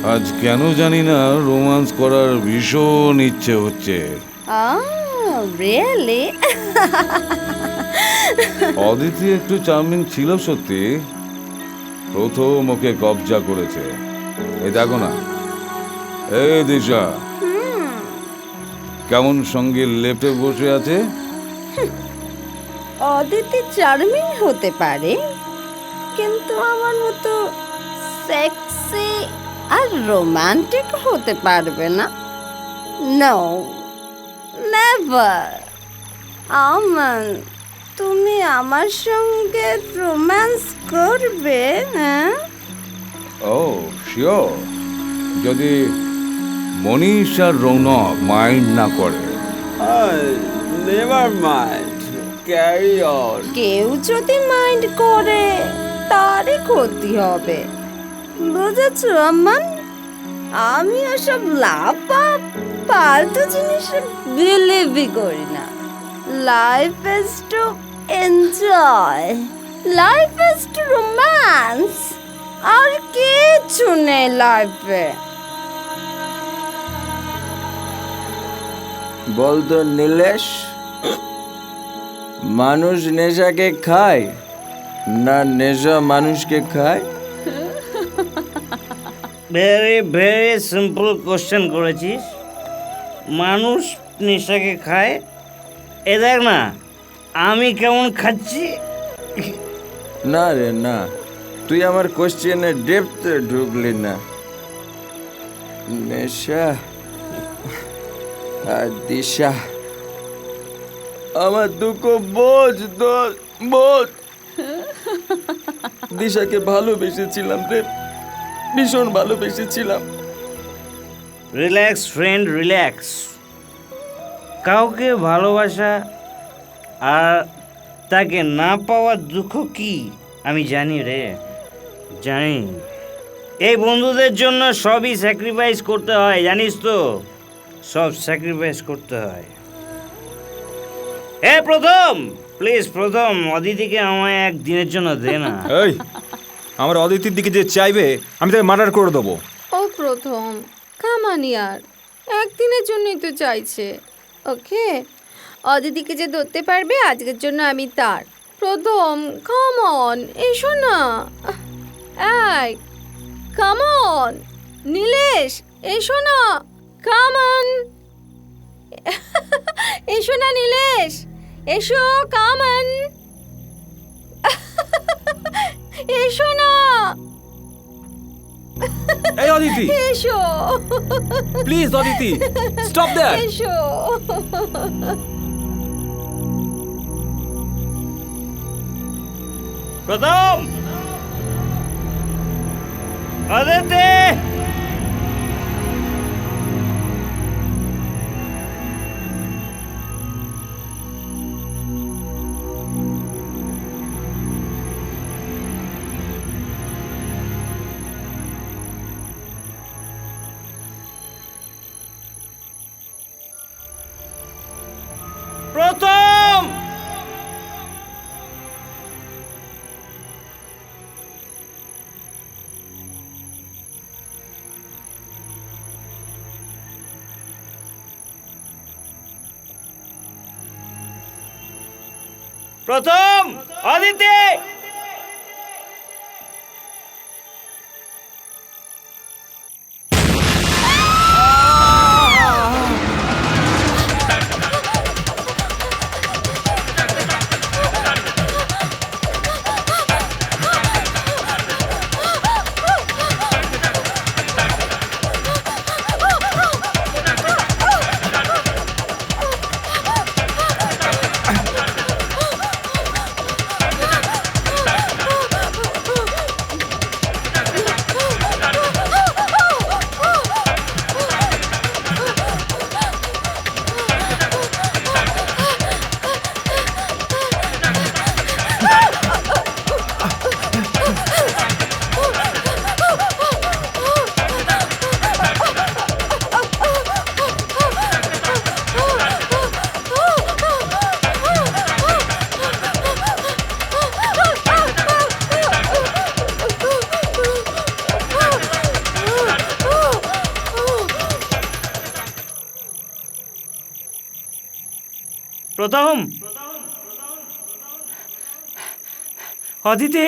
আজ কেন জানি না রোমান্স করার ভীষণ ইচ্ছে হচ্ছে। রিয়েলি? অদিতি একটু চার্মিং ছিল সত্যি, প্রথম ওকে কবজা করেছে। এই দেখো না, এই দিশা কেমন সঙ্গে লেপে বসে আছে। অদিতি চার্মিং হতে পারে, কিন্তু আমার মতো সেক্সি আর রোমান্টিক হতে পারবে না। No, never. আমান, তুমি আমার সঙ্গে রোম্যান্স করবে? হ্যাঁ, ও শিওর, যদি মনীষ আর রৌনক মাইন্ড না করে। Never mind, carry on. কেউ যদি মাইন্ড করে তারই ক্ষতি হবে, বুঝেছো আমান? আমি ওসব লাফা ফালতু জিনিসে বিলিভই করি না। Life is to enjoy, life is to romance, আর কিছু নেই লাইফে। বলতো নীলেশ, মানুষ নেশাকে খায় না নেশা মানুষকে খায়? ভেরি ভেরি সিম্পল কোশ্চেন করেছিস। মানুষ নেশাকে খায়? এ দেখ না আমি কেমন খাচ্ছি। না রে না, তুই আমার কোশ্চেনের ডেপথে ঢুকলি না। নেশা আর দিশা, আমার দুঃখ বোঝ দোষ, বোঝ। দিশাকে ভালোবেসেছিলাম রে, ভীষণ ভালোবেসেছিলাম। Relax friend, relax. কাউকে ভালোবাসা আর তাকে না পাওয়ার দুঃখ কি আমি জানি রে, জানি। এই বন্ধুদের জন্য সবই স্যাক্রিফাইস করতে হয়, জানিস তো? সব স্যাক্রিফাইস করতে হয়। এ প্রথম, প্লিজ প্রথম, অদিতিকে আমায় একদিনের জন্য দে না। এই, আমার অদিতির দিকে যে চাইবে আমি তাকে মার্ডার করে দেবো। ও প্রথম, কামান ইয়ার, একদিনের জন্যই তো চাইছে। ওকে, অদিতিকে যে ধরতে পারবে আজকের জন্য আমি তার। প্রথম, কাম অন, এসো না। এই, কাম অন, নীলেশ, এসো না, কাম অন। এসো না নীলেশ, এসো, কাম অন। এসো না, এই অদিতি, এসো, প্লিজ অদিতি, স্টপ দ্যাট। এসো। প্রথম, অদিতি, প্রথম। প্রথম, অদিতি। প্রথম, অদিতি,